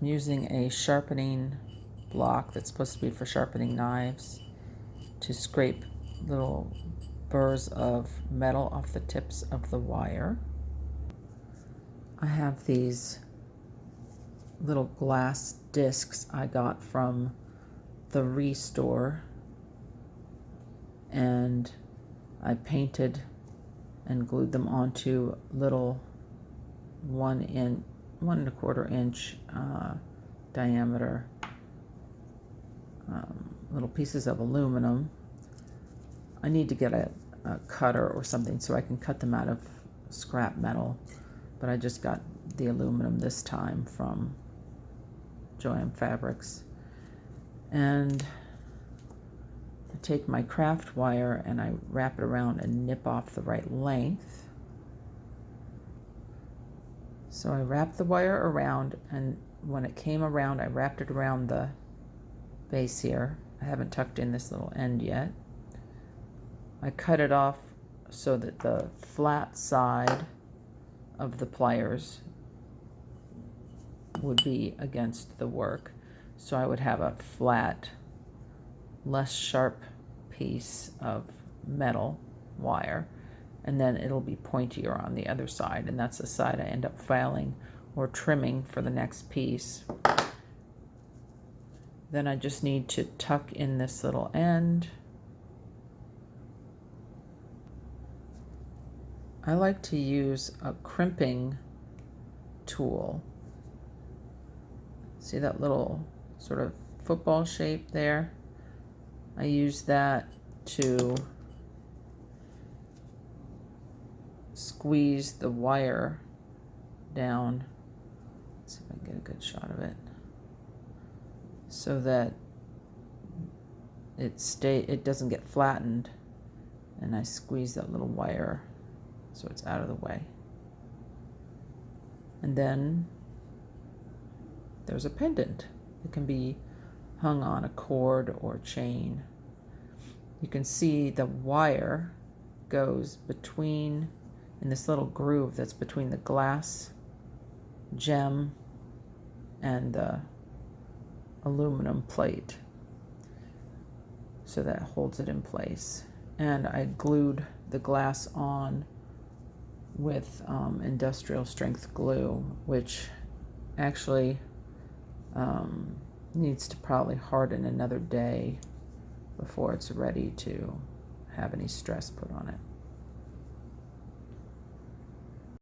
I'm using a sharpening block that's supposed to be for sharpening knives to scrape little burrs of metal off the tips of the wire. I have these little glass discs I got from the Restore, and I painted and glued them onto little 1 1/4 inch diameter little pieces of aluminum. I need to get a cutter or something so I can cut them out of scrap metal, but I just got the aluminum this time from Joann Fabrics. And I take my craft wire and I wrap it around and nip off the right length. So I wrapped the wire around, and when it came around, I wrapped it around the base here. I haven't tucked in this little end yet. I cut it off so that the flat side of the pliers would be against the work. So I would have a flat, less sharp piece of metal wire, and then it'll be pointier on the other side, and that's the side I end up filing or trimming for the next piece. Then I just need to tuck in this little end. I like to use a crimping tool. See that little sort of football shape there? I use that to squeeze the wire down. Let's see if I can get a good shot of it, so that it doesn't get flattened, and I squeeze that little wire so it's out of the way. And then there's a pendant. It can be hung on a cord or chain. You can see the wire goes between, in this little groove that's between the glass gem and the aluminum plate, so that holds it in place. And I glued the glass on with industrial strength glue, which actually needs to probably harden another day before it's ready to have any stress put on it.